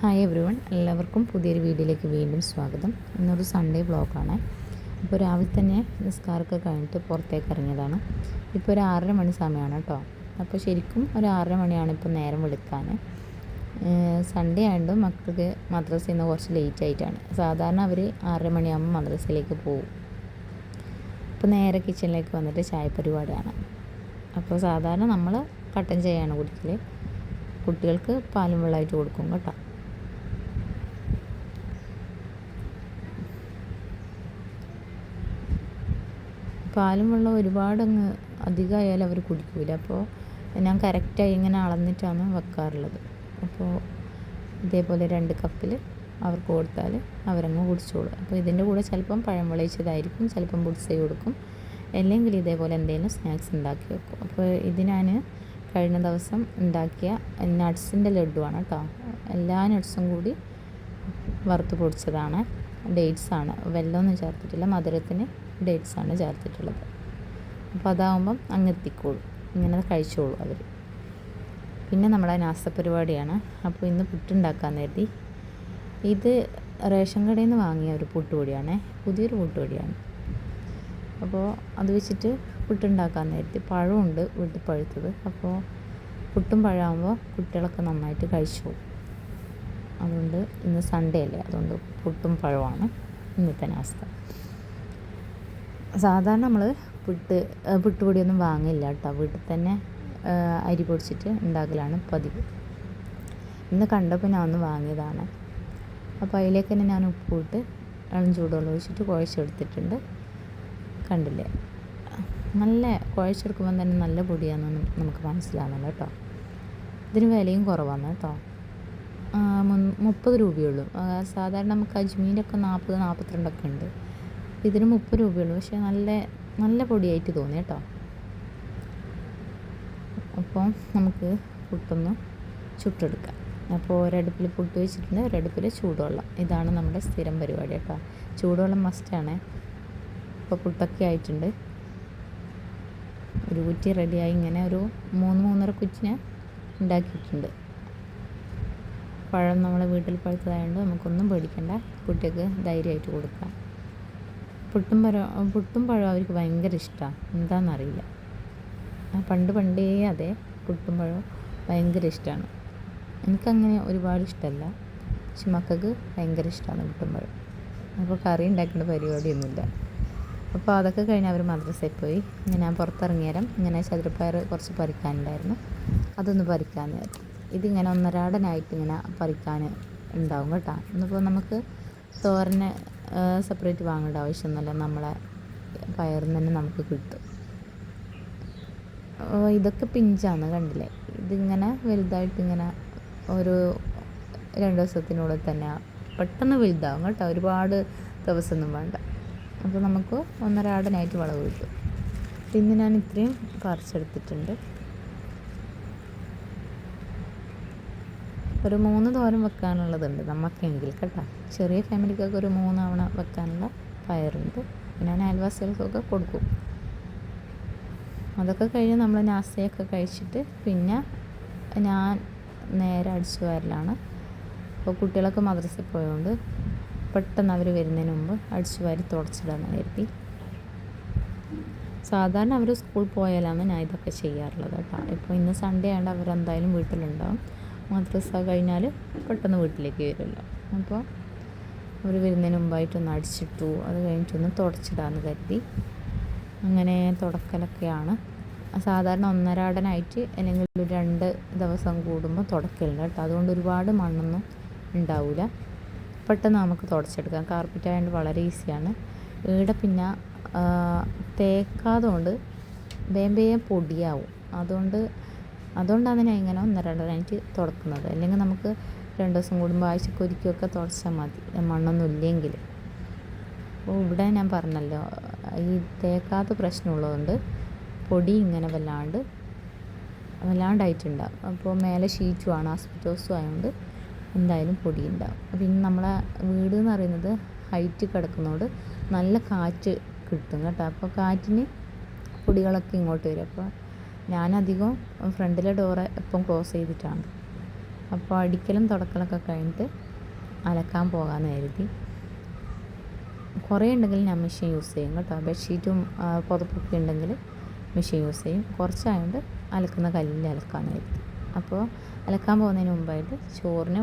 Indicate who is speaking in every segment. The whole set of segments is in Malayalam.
Speaker 1: ഹായ് എവ്രി വൺ, എല്ലാവർക്കും പുതിയൊരു വീഡിയോയിലേക്ക് വീണ്ടും സ്വാഗതം. ഇന്നൊരു സൺഡേ വ്ളോഗാണ്. ഇപ്പോൾ രാവിലെ തന്നെ നിസ്കാരമൊക്കെ കഴിഞ്ഞിട്ട് പുറത്തേക്ക് ഇറങ്ങിയതാണ്. ഇപ്പോൾ ഒരു 6:30 മണി സമയമാണ് കേട്ടോ. അപ്പോൾ ശരിക്കും ഒരു 6:30 മണിയാണ് ഇപ്പോൾ നേരം വെളുക്കാൻ. സൺഡേ ആയതുകൊണ്ട് മക്കൾക്ക് മദ്രസയിൽ നിന്ന് കുറച്ച് ലേറ്റ് ആയിട്ടാണ്. സാധാരണ അവർ 6:30 മണിയാകുമ്പോൾ മദ്രസയിലേക്ക് പോകും. ഇപ്പോൾ നേരെ കിച്ചണിലേക്ക് വന്നിട്ട് ചായ പരിപാടിയാണ്. അപ്പോൾ സാധാരണ നമ്മൾ കട്ടൻ ചായയാണ് കുടിക്കൽ. കുട്ടികൾക്ക് പാലും വെള്ളമായിട്ട് കൊടുക്കും കേട്ടോ. പാലും വെള്ളം ഒരുപാടങ്ങ് അധികമായാലും അവർ കുടിക്കില്ല. അപ്പോൾ ഞാൻ കറക്റ്റായി ഇങ്ങനെ അളന്നിട്ടാണ് വെക്കാറുള്ളത്. അപ്പോൾ ഇതേപോലെ 2 കപ്പിൽ അവർക്ക് കൊടുത്താൽ അവരങ്ങ് കുടിച്ചോളും. അപ്പോൾ ഇതിൻ്റെ കൂടെ ചിലപ്പം പഴം വിളയിച്ചതായിരിക്കും, ചിലപ്പം ബുൾസൈ കൊടുക്കും, അല്ലെങ്കിൽ ഇതേപോലെ എന്തെങ്കിലും സ്നാക്സ് ഉണ്ടാക്കി വെക്കും. അപ്പോൾ ഇത് ഞാൻ കഴിഞ്ഞ ദിവസം ഉണ്ടാക്കിയ നട്ട്സിൻ്റെ ലഡുവാണ് കേട്ടോ. എല്ലാ നട്ട്സും കൂടി വറുത്ത് പൊടിച്ചതാണ്. ഡേറ്റ്സാണ്, വെല്ലമൊന്നും ചേർത്തിട്ടില്ല, മധുരത്തിന് ഡേറ്റ്സാണ് ചേർത്തിട്ടുള്ളത്. അപ്പോൾ അതാകുമ്പം അങ്ങ് എത്തിക്കോളും, ഇങ്ങനെ കഴിച്ചോളൂ അവർ. പിന്നെ നമ്മുടെ നാസ്ത പരിപാടിയാണ്. അപ്പോൾ ഇന്ന് പുട്ടുണ്ടാക്കാൻ കരുതി. ഇത് റേഷൻ കടയിൽ നിന്ന് വാങ്ങിയ ഒരു പുട്ടുപൊടിയാണ്, പുതിയൊരു പുട്ടുപൊടിയാണ്. അപ്പോൾ അത് വെച്ചിട്ട് പുട്ടുണ്ടാക്കാൻ കരുതി. പഴമുണ്ട് വീട്ടിൽ പഴുത്തത്. അപ്പോൾ പുട്ടും പഴമാകുമ്പോൾ കുട്ടികളൊക്കെ നന്നായിട്ട് കഴിച്ചോളും. അതുകൊണ്ട് ഇന്ന് സൺഡേ അല്ലേ, അതുകൊണ്ട് പുട്ടും പഴമാണ് ഇന്നത്തെ നാസ്ത. സാധാരണ നമ്മൾ പുട്ടുപൊടിയൊന്നും വാങ്ങില്ല കേട്ടോ. വീട്ടിൽ തന്നെ അരി പൊടിച്ചിട്ട് ഉണ്ടാക്കലാണ് പതിവ്. ഇന്ന് കണ്ടപ്പോൾ ഞാൻ ഒന്ന് വാങ്ങിയതാണ്. അപ്പോൾ അതിലേക്ക് തന്നെ ഞാൻ ഉപ്പിട്ട് ഇളം ചൂടുവെള്ളം ഒഴിച്ചിട്ട് കുഴച്ചെടുത്തിട്ടുണ്ട്. കണ്ടില്ലേ, നല്ല കുഴച്ചെടുക്കുമ്പോൾ തന്നെ നല്ല പൊടിയാണെന്ന് നമുക്ക് മനസ്സിലാവുന്നുണ്ട് കേട്ടോ. ഇതിന് വിലയും കുറവാണ് കേട്ടോ. 30 രൂപയുള്ളൂ. സാധാരണ നമുക്ക് അജ്മീൻ്റെ ഒക്കെ 40-42 ഉണ്ട്. ഇതിന് 30 രൂപയുള്ളൂ. പക്ഷേ നല്ല പൊടിയായിട്ട് തോന്നി കേട്ടോ. അപ്പോൾ നമുക്ക് പുട്ടൊന്ന് ചുട്ടെടുക്കാം. അപ്പോൾ ഒരടുപ്പിൽ പുട്ട് വെച്ചിട്ടുണ്ട്, ഒരടുപ്പിൽ ചൂടുവെള്ളം. ഇതാണ് നമ്മുടെ സ്ഥിരം പരിപാടി കേട്ടോ. ചൂടുവെള്ളം മസ്റ്റാണ്. ഇപ്പോൾ പുട്ടൊക്കെ ആയിട്ടുണ്ട്. ഒരു കുറ്റി റെഡിയായി. ഇങ്ങനെ ഒരു 3-3.5 കുറ്റിന് ഉണ്ടാക്കിയിട്ടുണ്ട്. പഴം നമ്മളെ വീട്ടിൽ പഴുത്തതായതുകൊണ്ട് നമുക്കൊന്നും പേടിക്കണ്ട, കുട്ടികൾക്ക് ധൈര്യമായിട്ട് കൊടുക്കാം. പുട്ടും പഴം അവർക്ക് ഭയങ്കര ഇഷ്ടമാണ്. എന്താണെന്നറിയില്ല, പണ്ടേ അതെ, പുട്ടും പഴവും ഭയങ്കര ഇഷ്ടമാണ്. എനിക്കങ്ങനെ ഒരുപാട് ഇഷ്ടമല്ല, പക്ഷെ മക്കൾക്ക് ഭയങ്കര ഇഷ്ടമാണ് പുട്ടും പഴം. അപ്പോൾ കറി ഉണ്ടാക്കേണ്ട പരിപാടിയൊന്നുമില്ല. അപ്പോൾ അതൊക്കെ കഴിഞ്ഞ് അവർ മദ്രസയിൽ പോയി. ഞാൻ പുറത്തിറങ്ങിയാലും ഇങ്ങനെ ചതുരപ്പയർ കുറച്ച് പറിക്കാനുണ്ടായിരുന്നു, അതൊന്ന് പറിക്കാൻ നേരം. ഇതിങ്ങനെ ഒന്നരാടനായിട്ട് ഇങ്ങനെ പറിക്കാൻ ഉണ്ടാവും കേട്ടോ. ഇന്നിപ്പോൾ നമുക്ക് തോരന് സെപ്പറേറ്റ് വാങ്ങേണ്ട ആവശ്യമൊന്നുമില്ല, നമ്മളെ പയറിന് തന്നെ നമുക്ക് കിട്ടും. ഇതൊക്കെ പിഞ്ചാണ്, കണ്ടില്ലേ. ഇതിങ്ങനെ വലുതായിട്ട് ഇങ്ങനെ ഒരു 2 ദിവസത്തിനുള്ളിൽ തന്നെ പെട്ടെന്ന് വലുതാവും കേട്ടോ. ഒരുപാട് ദിവസമൊന്നും വേണ്ട. അപ്പോൾ നമുക്ക് ഒന്നരാടനായിട്ട് വിളവ് കിട്ടും. ഇന്ന് ഞാൻ ഇത്രയും പറിച്ചെടുത്തിട്ടുണ്ട്. ഒരു 3 തോരൻ വെക്കാനുള്ളതുണ്ട് നമുക്കെങ്കിൽ കേട്ടോ. ചെറിയ ഫാമിലിക്കൊക്കെ ഒരു 3 തവണ വെക്കാനുള്ള പയറുണ്ട്. പിന്നെ ഞാൻ അയൽവാസികൾക്കൊക്കെ കൊടുക്കും. അതൊക്കെ കഴിഞ്ഞ് നമ്മൾ നാസ്തയൊക്കെ കഴിച്ചിട്ട് പിന്നെ ഞാൻ നേരെ അടിച്ചു വാരലാണ്. അപ്പോൾ കുട്ടികളൊക്കെ മദ്രസയിൽ പോയതുകൊണ്ട് പെട്ടെന്ന് അവർ വരുന്നതിന് മുമ്പ് അടിച്ചു വാരി തുടച്ചിടാന്ന് കരുതി. സാധാരണ അവർ സ്കൂൾ പോയാലാണ് ഞാൻ ഇതൊക്കെ ചെയ്യാറുള്ളത് കേട്ടോ. ഇപ്പോൾ ഇന്ന് സൺഡേ ആയതുകൊണ്ട് അവരെന്തായാലും വീട്ടിലുണ്ടാവും. മദ്രസ കഴിഞ്ഞാൽ പെട്ടെന്ന് വീട്ടിലേക്ക് വരുമല്ലോ. അപ്പോൾ അവർ വരുന്നതിന് മുമ്പായിട്ടൊന്ന് അടിച്ചിട്ടു. അത് കഴിഞ്ഞിട്ടൊന്ന് തുടച്ചിടാമെന്ന് കരുതി. അങ്ങനെ തുടക്കലൊക്കെയാണ്. സാധാരണ ഒന്നരാടനായിട്ട് അല്ലെങ്കിൽ 2 ദിവസം കൂടുമ്പോൾ തുടക്കലുണ്ട് കേട്ടോ. അതുകൊണ്ട് ഒരുപാട് മണ്ണൊന്നും ഉണ്ടാവില്ല, പെട്ടെന്ന് നമുക്ക് തുടച്ചെടുക്കാം. കാർപ്പറ്റ് ആയതുകൊണ്ട് വളരെ ഈസിയാണ്. ഇവിടെ പിന്നെ തേക്കാതുകൊണ്ട് വേഗം പൊടിയാവും. അതുകൊണ്ടാണ് ഞാൻ ഇങ്ങനെ ഒന്നരാടനായിട്ട് തുടക്കുന്നത്. അല്ലെങ്കിൽ നമുക്ക് 2 ദിവസം കൂടുമ്പോൾ ആഴ്ചക്കൊരിക്കൊക്കെ തുടച്ചാൽ മതി, മണ്ണൊന്നും ഇല്ലെങ്കിൽ. അപ്പോൾ ഇവിടെ ഞാൻ പറഞ്ഞല്ലോ, ഈ തേക്കാത്ത പ്രശ്നമുള്ളതുകൊണ്ട് പൊടി ഇങ്ങനെ വല്ലാണ്ടായിട്ടുണ്ടാവും. അപ്പോൾ മേലെ ഷീറ്റുമാണ്, ആസ്പെറ്റോസും ആയതുകൊണ്ട് എന്തായാലും പൊടി ഉണ്ടാവും. പിന്നെ നമ്മളെ വീട് എന്ന് പറയുന്നത് ഹൈറ്റ് കിടക്കുന്നതുകൊണ്ട് നല്ല കാറ്റ് കിട്ടും കേട്ടോ. അപ്പോൾ കാറ്റിന് പൊടികളൊക്കെ ഇങ്ങോട്ട് വരും. അപ്പോൾ ഞാനധികം ഫ്രണ്ടിലെ ഡോറ് എപ്പം ക്ലോസ് ചെയ്തിട്ടാണ്. അപ്പോൾ അടിക്കലും തുടക്കലൊക്കെ കഴിഞ്ഞിട്ട് അലക്കാൻ പോകാമെന്ന് കരുതി. കുറേ ഉണ്ടെങ്കിൽ ഞാൻ മെഷീൻ യൂസ് ചെയ്യും കേട്ടോ. ബെഡ്ഷീറ്റും പുതപ്പൊക്കെ ഉണ്ടെങ്കിൽ മെഷീൻ യൂസ് ചെയ്യും. കുറച്ചായതുകൊണ്ട് അലക്കുന്ന കല്ലിൽ അലക്കാമെന്ന് കരുതി. അപ്പോൾ അലക്കാൻ പോകുന്നതിന് മുമ്പായിട്ട് ചോറിന്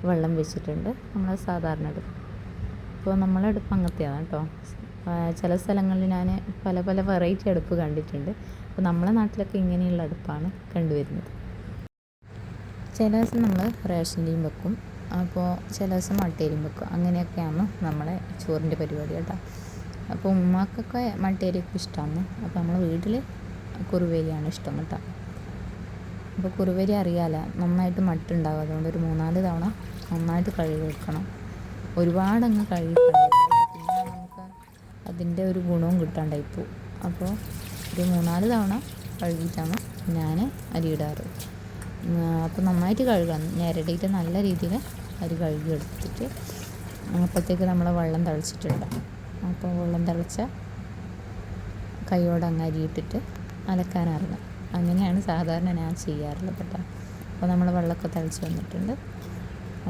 Speaker 1: വെള്ളം വെച്ചിട്ടുണ്ട്. നമ്മൾ സാധാരണ അടുപ്പ്. അപ്പോൾ നമ്മളെ അടുപ്പ് അങ്ങനത്തെയാണ് കേട്ടോ. ചില സ്ഥലങ്ങളിൽ ഞാൻ പല പല വെറൈറ്റി അടുപ്പ് കണ്ടിട്ടുണ്ട്. അപ്പോൾ നമ്മളെ നാട്ടിലൊക്കെ ഇങ്ങനെയുള്ള അടുപ്പാണ് കണ്ടുവരുന്നത്. ചില ദിവസം നമ്മൾ റേഷൻ്റെയും വെക്കും, അപ്പോൾ ചില ദിവസം മട്ടേരിയും വെക്കും. അങ്ങനെയൊക്കെയാണ് നമ്മളെ ചോറിൻ്റെ പരിപാടി കേട്ടോ. അപ്പോൾ ഉമ്മാക്കൊക്കെ മട്ടേരിയൊക്കെ ഇഷ്ടമാണ്. അപ്പോൾ നമ്മളെ വീട്ടിൽ കുറുവേരിയാണ് ഇഷ്ടം കേട്ടോ. അപ്പോൾ കുറുവരി അറിയാമല്ലോ, നന്നായിട്ട് മട്ടുണ്ടാവും. അതുകൊണ്ട് ഒരു 3-4 തവണ നന്നായിട്ട് കഴുകി വെക്കണം. ഒരുപാടങ്ങ് കഴുകി പിന്നെ നമുക്ക് അതിൻ്റെ ഒരു ഗുണവും കിട്ടാണ്ടായിപ്പോവും. അപ്പോൾ ഒരു 3-4 തവണ കഴുകിയിട്ടാണ് ഞാൻ അരി ഇടാറ്. അപ്പോൾ നന്നായിട്ട് കഴുകണം, ഞെരടിയിട്ട് നല്ല രീതിയിൽ അരി കഴുകി എടുത്തിട്ട് അപ്പോഴത്തേക്ക് നമ്മൾ വെള്ളം തിളച്ചിട്ടുണ്ട്. അപ്പോൾ വെള്ളം തിളച്ച കൈയോടെ അങ്ങ് അരിയിട്ടിട്ട് അലക്കാനിറങ്ങാം. അങ്ങനെയാണ് സാധാരണ ഞാൻ ചെയ്യാറുള്ളത് കേട്ടോ. അപ്പോൾ നമ്മൾ വെള്ളമൊക്കെ തിളച്ച് വന്നിട്ടുണ്ട്.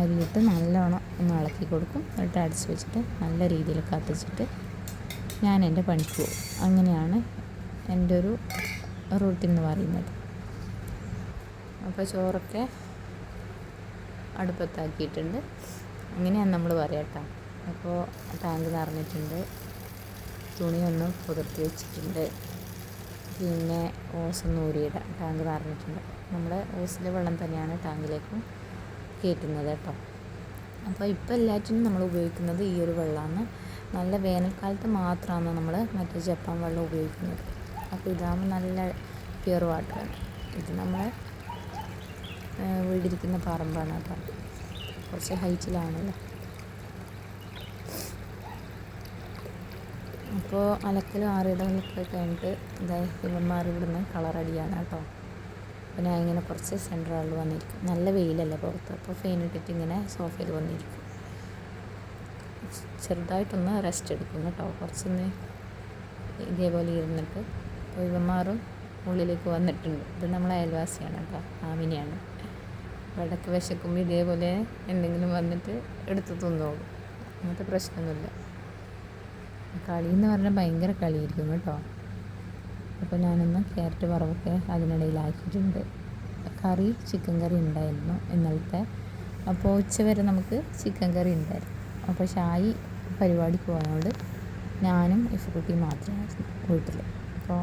Speaker 1: അരിയിട്ട് നല്ലോണം ഒന്ന് ഇളക്കി കൊടുക്കും. എന്നിട്ട് അടച്ച് വെച്ചിട്ട് നല്ല രീതിയിൽ കത്തിച്ചിട്ട് ഞാൻ എൻ്റെ പണിക്ക് പോകും. അങ്ങനെയാണ് എൻ്റെ ഒരു റൂട്ടീൻ എന്ന് പറയുന്നത്. അപ്പോൾ ചോറൊക്കെ അടുപ്പത്താക്കിയിട്ടുണ്ട്. അങ്ങനെയാണ് നമ്മൾ പറയാം കേട്ടോ. അപ്പോൾ ടാങ്ക് നിറഞ്ഞിട്ടുണ്ട്. തുണിയൊന്നും പുതിർത്തി വെച്ചിട്ടുണ്ട്. പിന്നെ ഓസൊന്ന് ഊരിയിടാം. ടാങ്ക് നിറഞ്ഞിട്ടുണ്ട്. നമ്മുടെ ഓസിലെ വെള്ളം തന്നെയാണ് ടാങ്കിലേക്കും കയറ്റുന്നത് കേട്ടോ. അപ്പോൾ ഇപ്പോൾ എല്ലാറ്റിനും നമ്മൾ ഉപയോഗിക്കുന്നത് ഈ ഒരു വെള്ളമാണ്. നല്ല വേനൽക്കാലത്ത് മാത്രമാണ് നമ്മൾ മറ്റേ ജപ്പാൻ വെള്ളം ഉപയോഗിക്കുന്നത്. അപ്പോൾ ഇതാകുമ്പോൾ നല്ല പ്യുവർ വാട്ടറാണ്. ഇത് നമ്മളെ വീടിരിക്കുന്ന പറമ്പാണ് കേട്ടോ. കുറച്ച് ഹൈറ്റിലാണല്ലോ. അപ്പോൾ അലക്കലും ആറിടലൊക്കെ കഴിഞ്ഞിട്ട് ഇവന്മാർ ഇവിടുന്ന് കളറടിയാണ് കേട്ടോ. അപ്പോൾ ഞാൻ ഇങ്ങനെ കുറച്ച് സെൻറ്റർ ഹാളിൽ വന്നിരിക്കും. നല്ല വെയിലല്ലേ പുറത്ത്. അപ്പോൾ ഫാൻ ഇട്ടിട്ട് ഇങ്ങനെ സോഫയിൽ വന്നിരിക്കും. ചെറുതായിട്ടൊന്ന് റെസ്റ്റ് എടുക്കും കേട്ടോ. കുറച്ചൊന്ന് ഇതേപോലെ ഇരുന്നിട്ട്. അപ്പോൾ ഇവന്മാരും ഉള്ളിലേക്ക് വന്നിട്ടുണ്ട്. ഇത് നമ്മളെ അയൽവാസിയാണ് കേട്ടോ, ആമിനെയാണ്. ഇടയ്ക്ക് വിശക്കുമ്പോൾ ഇതേപോലെ എന്തെങ്കിലും വന്നിട്ട് എടുത്ത് തിന്നോളും. അങ്ങനത്തെ പ്രശ്നമൊന്നുമില്ല. കളി എന്ന് പറഞ്ഞാൽ ഭയങ്കര കളിയായിരിക്കും കേട്ടോ. അപ്പോൾ ഞാനൊന്ന് ക്യാരറ്റ് വറവൊക്കെ അതിനിടയിലാക്കിയിട്ടുണ്ട്. കറി ചിക്കൻ കറി ഉണ്ടായിരുന്നു ഇന്നലത്തെ. അപ്പോൾ ഉച്ചവരെ നമുക്ക് ചിക്കൻ കറി ഉണ്ടായിരുന്നു. അപ്പോൾ ഷായി പരിപാടിക്ക് പോയതുകൊണ്ട് ഞാനും ഇഫ്കുട്ടിയും മാത്രമായിരുന്നു വീട്ടിൽ. അപ്പോൾ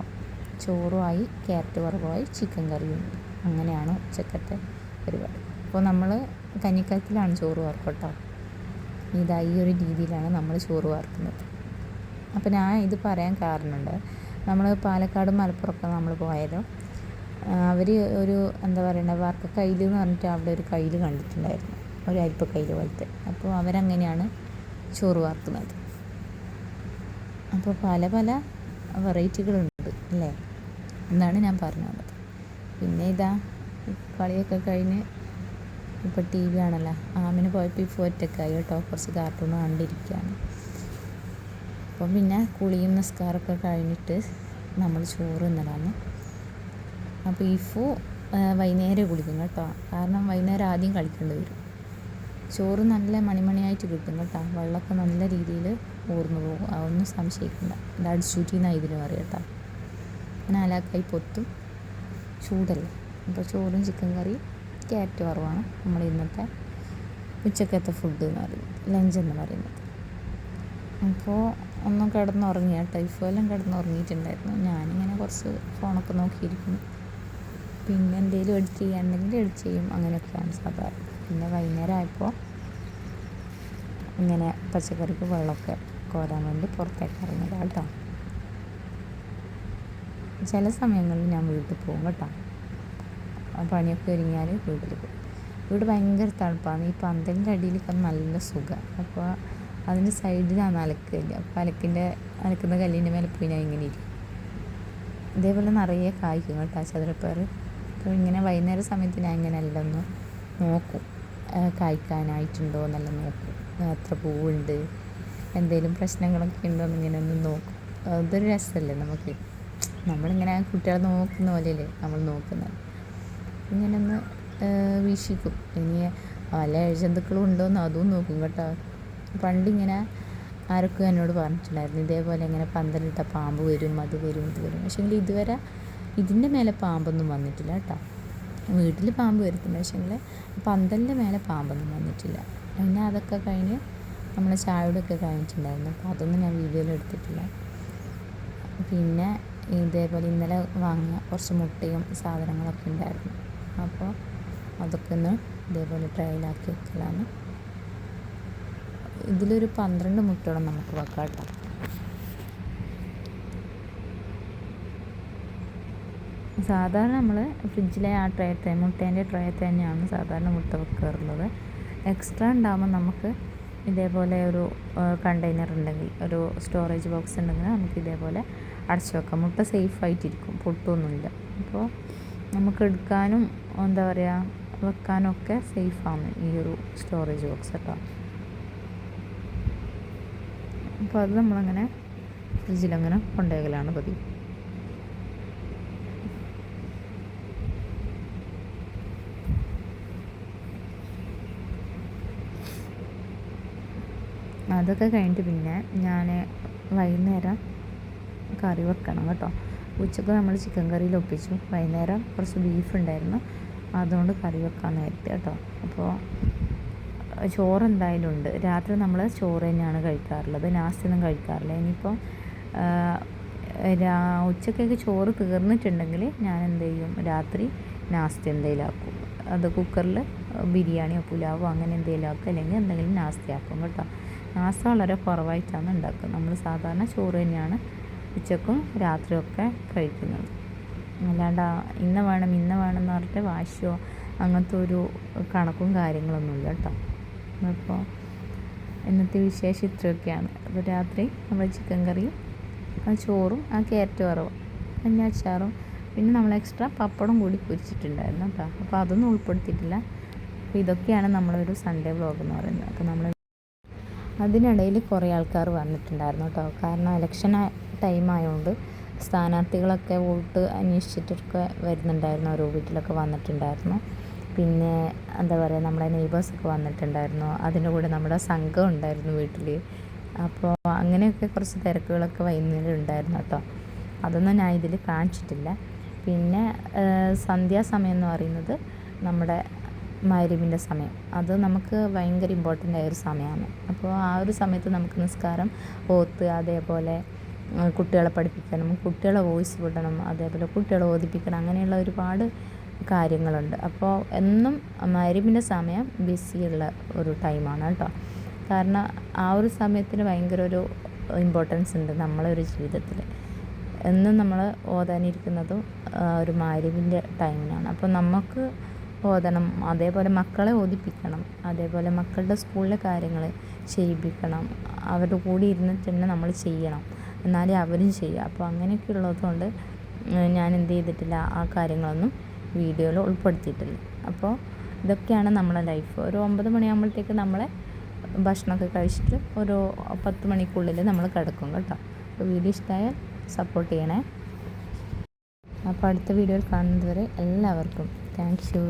Speaker 1: ചോറുമായി ക്യാരറ്റ് വറവുമായി ചിക്കൻ കറിയും. അങ്ങനെയാണ് ഉച്ചക്കത്തെ പരിപാടി. അപ്പോൾ നമ്മൾ കഞ്ഞിക്കലത്തിലാണ് ചോറ് വാർക്കുക കേട്ടോ. ഇതാ ഈ ഒരു രീതിയിലാണ് നമ്മൾ ചോറ് വാർക്കുന്നത്. അപ്പോൾ ഞാൻ ഇത് പറയാൻ കാരണമുണ്ട്. നമ്മൾ പാലക്കാടും മലപ്പുറമൊക്കെ നമ്മൾ പോയാലും അവർ ഒരു എന്താ പറയുക വാർക്ക കയ്യിൽ എന്ന് പറഞ്ഞിട്ട് അവിടെ ഒരു കയ്യിൽ കണ്ടിട്ടുണ്ടായിരുന്നു, ഒരു അരിപ്പ കയ്യിൽ പോലത്തെ. അപ്പോൾ അവരങ്ങനെയാണ് ചോറ് വാർക്കുന്നത്. അപ്പോൾ പല പല വെറൈറ്റികളുണ്ട് അല്ലേ, എന്നാണ് ഞാൻ പറഞ്ഞത്. പിന്നെ ഇതാ കളിയൊക്കെ കഴിഞ്ഞ് ഇപ്പോൾ ടി വി ആണല്ലോ. ആമിന് പോയപ്പോൾ ഇപ്പോൾ ഒറ്റക്കായി കേട്ടോ. കുറച്ച് കാർട്ടൂൺ കണ്ടിരിക്കുകയാണ്. അപ്പം പിന്നെ കുളിയും നിസ്കാരമൊക്കെ കഴിഞ്ഞിട്ട് നമ്മൾ ചോറ് തിന്നലാണ്. അപ്പോൾ ഇഫു വൈകുന്നേരം കുളിക്കും കേട്ടോ. കാരണം വൈകുന്നേരം ആദ്യം കളിക്കേണ്ടി വരും. ചോറ് നല്ല മണിമണിയായിട്ട് കിട്ടും കേട്ടോ. വെള്ളമൊക്കെ നല്ല രീതിയിൽ ഊർന്നു പോകും. അതൊന്നും സംശയിക്കണ്ട. ഇത് അടിച്ചൂറ്റി എന്നാണ് ഇതിന് പറയുക കേട്ടോ. അങ്ങനെ അലാക്കായി പൊത്തും ചൂടല്ലേ. അപ്പോൾ ചോറും ചിക്കൻ കറി ക്യാരറ്റ് വറവാണ് നമ്മൾ ഇന്നത്തെ ഉച്ചക്കത്തെ ഫുഡ് എന്ന് പറയുന്നത്, ലഞ്ച് എന്ന് പറയുന്നത്. അപ്പോൾ ഒന്നും കിടന്നുറങ്ങി കേട്ടോ. ഇഫെല്ലാം കിടന്നുറങ്ങിയിട്ടുണ്ടായിരുന്നു. ഞാനിങ്ങനെ കുറച്ച് ഫോണൊക്കെ നോക്കിയിരിക്കും. പിന്നെ എന്തെങ്കിലും എഡിറ്റ് ചെയ്യാനുണ്ടെങ്കിൽ എഡിറ്റ് ചെയ്യും. അങ്ങനെയൊക്കെയാണ് സാധാരണ. പിന്നെ വൈകുന്നേരം ആയപ്പോൾ ഇങ്ങനെ പച്ചക്കറിക്ക് വെള്ളമൊക്കെ കോരാൻ വേണ്ടി പുറത്തേക്ക് ഇറങ്ങിയതാണ് കേട്ടോ. ചില സമയങ്ങളിൽ ഞാൻ വീട്ടിൽ പോകും കേട്ടോ. പണിയൊക്കെ ഒരുങ്ങിയാൽ വീട്ടിൽ പോകും. വീട് ഭയങ്കര തണുപ്പാണ്. ഈ പന്തലിൻ്റെ അടിയിലൊക്കെ നല്ല സുഖമാണ്. അപ്പോൾ അതിൻ്റെ സൈഡിലാണ് അലക്കില്ല. അപ്പോൾ അലക്കുന്ന കല്ലിൻ്റെ മേലെ പോയി ഞാൻ ഇങ്ങനെ ഇരിക്കും. ഇതേപോലെ നിറയെ കായ്ക്കും കേട്ടോ ചതുരപ്പയർ. അപ്പോൾ ഇങ്ങനെ വൈകുന്നേര സമയത്ത് ഞാൻ ഇങ്ങനെ എല്ലാം ഒന്ന് നോക്കും, കായ്ക്കാനായിട്ടുണ്ടോ എന്നെല്ലാം നോക്കും. എത്ര പൂവുണ്ട്, എന്തെങ്കിലും പ്രശ്നങ്ങളൊക്കെ ഉണ്ടോ എന്നിങ്ങനെ ഒന്ന് നോക്കും. അതൊരു രസമല്ലേ നമുക്ക്. നമ്മളിങ്ങനെ കുട്ടികളെ നോക്കുന്ന പോലെയല്ലേ നമ്മൾ നോക്കുന്നത്. ഇങ്ങനെ ഒന്ന് വീക്ഷിക്കും. ഇനി വല്ല ഇഴജന്തുക്കളും ഉണ്ടോയെന്ന് അതും നോക്കും കേട്ടോ. പണ്ടിങ്ങനെ ആരൊക്കെ എന്നോട് പറഞ്ഞിട്ടുണ്ടായിരുന്നു, ഇതേപോലെ ഇങ്ങനെ പന്തലിട്ട പാമ്പ് വരും, അത് വരും, ഇത് വരും. പക്ഷേങ്കിൽ ഇതുവരെ ഇതിൻ്റെ മേലെ പാമ്പൊന്നും വന്നിട്ടില്ല കേട്ടോ. വീട്ടിൽ പാമ്പ് വരുത്തുണ്ട്, പക്ഷേങ്കിൽ പന്തലിൻ്റെ മേലെ പാമ്പൊന്നും വന്നിട്ടില്ല. പിന്നെ അതൊക്കെ കഴിഞ്ഞ് നമ്മൾ ചായയോടൊക്കെ കഴിഞ്ഞിട്ടുണ്ടായിരുന്നു. അപ്പോൾ അതൊന്നും ഞാൻ വീഡിയോയിൽ എടുത്തിട്ടില്ല. പിന്നെ ഇതേപോലെ ഇന്നലെ വാങ്ങിയ കുറച്ച് മുട്ടയും സാധനങ്ങളൊക്കെ ഉണ്ടായിരുന്നു. അപ്പോൾ അതൊക്കെ ഒന്ന് ഇതേപോലെ ട്രയലാക്കി വെക്കലാണ്. ഇതിലൊരു 12 മുട്ടയോളം നമുക്ക് വെക്കാം കേട്ടോ. സാധാരണ നമ്മൾ ഫ്രിഡ്ജിലെ ആ മുട്ടേൻ്റെ ട്രേ തന്നെയാണ് സാധാരണ മുട്ട വെക്കാറുള്ളത്. എക്സ്ട്രാ ഉണ്ടാകുമ്പോൾ നമുക്ക് ഇതേപോലെ ഒരു കണ്ടെയ്നർ ഉണ്ടെങ്കിൽ, ഒരു സ്റ്റോറേജ് ബോക്സ് ഉണ്ടെങ്കിൽ നമുക്ക് ഇതേപോലെ അടച്ചു വെക്കാം. മുട്ട സേഫായിട്ടിരിക്കും, പൊട്ടൊന്നുമില്ല. അപ്പോൾ നമുക്ക് എടുക്കാനും എന്താ പറയുക വെക്കാനും ഒക്കെ സേഫാണ് ഈ ഒരു സ്റ്റോറേജ് ബോക്സ് കേട്ടോ. അപ്പോൾ അത് നമ്മളങ്ങനെ ഫ്രിഡ്ജിലങ്ങനെ കൊണ്ടുപോകലാണ് പതിവ്. അതൊക്കെ കഴിഞ്ഞിട്ട് പിന്നെ ഞാൻ വൈകുന്നേരം കറി വെക്കണം കേട്ടോ. ഉച്ചക്ക് നമ്മൾ ചിക്കൻ കറിയിൽ ഒപ്പിച്ചു. വൈകുന്നേരം കുറച്ച് ബീഫ് ഉണ്ടായിരുന്നു, അതുകൊണ്ട് കറി വെക്കാൻ നേരത്തെ കേട്ടോ. അപ്പോൾ ചോറ് എന്തായാലും ഉണ്ട്. രാത്രി നമ്മൾ ചോറ് തന്നെയാണ് കഴിക്കാറുള്ളത്, നാസ്തിയൊന്നും കഴിക്കാറില്ല. ഇനിയിപ്പോൾ ഉച്ചക്കേക്ക് ചോറ് തീർന്നിട്ടുണ്ടെങ്കിൽ ഞാൻ എന്ത് ചെയ്യും, രാത്രി നാസ്തി എന്തെങ്കിലും ആക്കും. അത് കുക്കറിൽ ബിരിയാണിയോ പുലാവോ അങ്ങനെ എന്തെങ്കിലും ആക്കും, അല്ലെങ്കിൽ എന്തെങ്കിലും നാസ്തി ആക്കും കേട്ടോ. നാസ്ത വളരെ കുറവായിട്ടാണ് ഉണ്ടാക്കുക. നമ്മൾ സാധാരണ ചോറ് തന്നെയാണ് ഉച്ചക്കും രാത്രിയൊക്കെ കഴിക്കുന്നത്. അല്ലാണ്ട് ഇന്ന വേണം എന്ന് പറഞ്ഞിട്ട് വാശിയോ അങ്ങനത്തെ ഒരു കണക്കും കാര്യങ്ങളൊന്നുമില്ല കേട്ടോ. അപ്പോൾ ഇന്നത്തെ വിശേഷം ഇത്രയൊക്കെയാണ്. അപ്പോൾ രാത്രി നമ്മൾ ചിക്കൻ കറിയും ചോറും ക്യാരറ്റ് വറവും അച്ചാറും പിന്നെ നമ്മൾ എക്സ്ട്രാ പപ്പടം കൂടി പൊരിച്ചിട്ടുണ്ടായിരുന്നു കേട്ടോ. അപ്പോൾ അതൊന്നും ഉൾപ്പെടുത്തിയിട്ടില്ല. അപ്പോൾ ഇതൊക്കെയാണ് നമ്മളൊരു സൺഡേ വ്ളോഗ് എന്ന് പറയുന്നത്. അപ്പോൾ നമ്മൾ അതിനിടയിൽ കുറേ ആൾക്കാർ വന്നിട്ടുണ്ടായിരുന്നു കേട്ടോ. കാരണം ഇലക്ഷൻ ടൈം ആയതുകൊണ്ട് സ്ഥാനാർത്ഥികളൊക്കെ വോട്ട് അന്വേഷിച്ചിട്ടൊക്കെ വരുന്നുണ്ടായിരുന്നു, ഓരോ വീട്ടിലൊക്കെ വന്നിട്ടുണ്ടായിരുന്നു. പിന്നെ എന്താ പറയുക, നമ്മുടെ നെയ്ബേഴ്സൊക്കെ വന്നിട്ടുണ്ടായിരുന്നു. അതിൻ്റെ കൂടെ നമ്മുടെ സംഘം ഉണ്ടായിരുന്നു വീട്ടിൽ. അപ്പോൾ അങ്ങനെയൊക്കെ കുറച്ച് തിരക്കുകളൊക്കെ വൈകുന്നേരം ഉണ്ടായിരുന്നു കേട്ടോ. അതൊന്നും ഞാൻ ഇതിൽ കാണിച്ചിട്ടില്ല. പിന്നെ സന്ധ്യാസമയം എന്ന് പറയുന്നത് നമ്മുടെ മഗ്‌രിബിൻ്റെ സമയം, അത് നമുക്ക് ഭയങ്കര ഇമ്പോർട്ടൻ്റ് ആയൊരു സമയമാണ്. അപ്പോൾ ആ ഒരു സമയത്ത് നമുക്ക് നിസ്കാരം ഓത്ത്, അതേപോലെ കുട്ടികളെ പഠിപ്പിക്കണം, കുട്ടികളെ വോയിസ് വിടണം, അതേപോലെ കുട്ടികളെ ഓതിപ്പിക്കണം, അങ്ങനെയുള്ള ഒരുപാട് കാര്യങ്ങളുണ്ട്. അപ്പോൾ എന്നും മഗ്‌രിബിൻ്റെ സമയം ബിസിയുള്ള ഒരു ടൈമാണ് കേട്ടോ. കാരണം ആ ഒരു സമയത്തിന് ഭയങ്കര ഒരു ഇമ്പോർട്ടൻസ് ഉണ്ട് നമ്മളെ ഒരു ജീവിതത്തിൽ. എന്നും നമ്മൾ ഓതാനിരിക്കുന്നതും ഒരു മഗ്‌രിബിൻ്റെ ടൈമിനാണ്. അപ്പോൾ നമുക്ക് ഓതണം, അതേപോലെ മക്കളെ ഓതിപ്പിക്കണം, അതേപോലെ മക്കളുടെ സ്കൂളിലെ കാര്യങ്ങൾ ചെയ്യിപ്പിക്കണം, അവരുടെ കൂടെ ഇരുന്നിട്ട് തന്നെ നമ്മൾ ചെയ്യണം, എന്നാലേ അവരും ചെയ്യുക. അപ്പോൾ അങ്ങനെയൊക്കെ ഉള്ളതുകൊണ്ട് ഞാൻ എന്ത് ചെയ്തിട്ടില്ല, ആ കാര്യങ്ങളൊന്നും വീഡിയോയിൽ ഉൾപ്പെടുത്തിയിട്ടില്ല. അപ്പോൾ ഇതൊക്കെയാണ് നമ്മളെ ലൈഫ്. ഒരു 9 മണിയാകുമ്പോഴത്തേക്ക് നമ്മളെ ഭക്ഷണമൊക്കെ കഴിച്ചിട്ട് ഒരു 10 മണിക്കുള്ളിൽ നമ്മൾ കിടക്കും കേട്ടോ. അപ്പോൾ വീഡിയോ ഇഷ്ടമായാൽ സപ്പോർട്ട് ചെയ്യണേ. അപ്പോൾ അടുത്ത വീഡിയോയിൽ കാണുന്നത് വരെ എല്ലാവർക്കും താങ്ക് യു.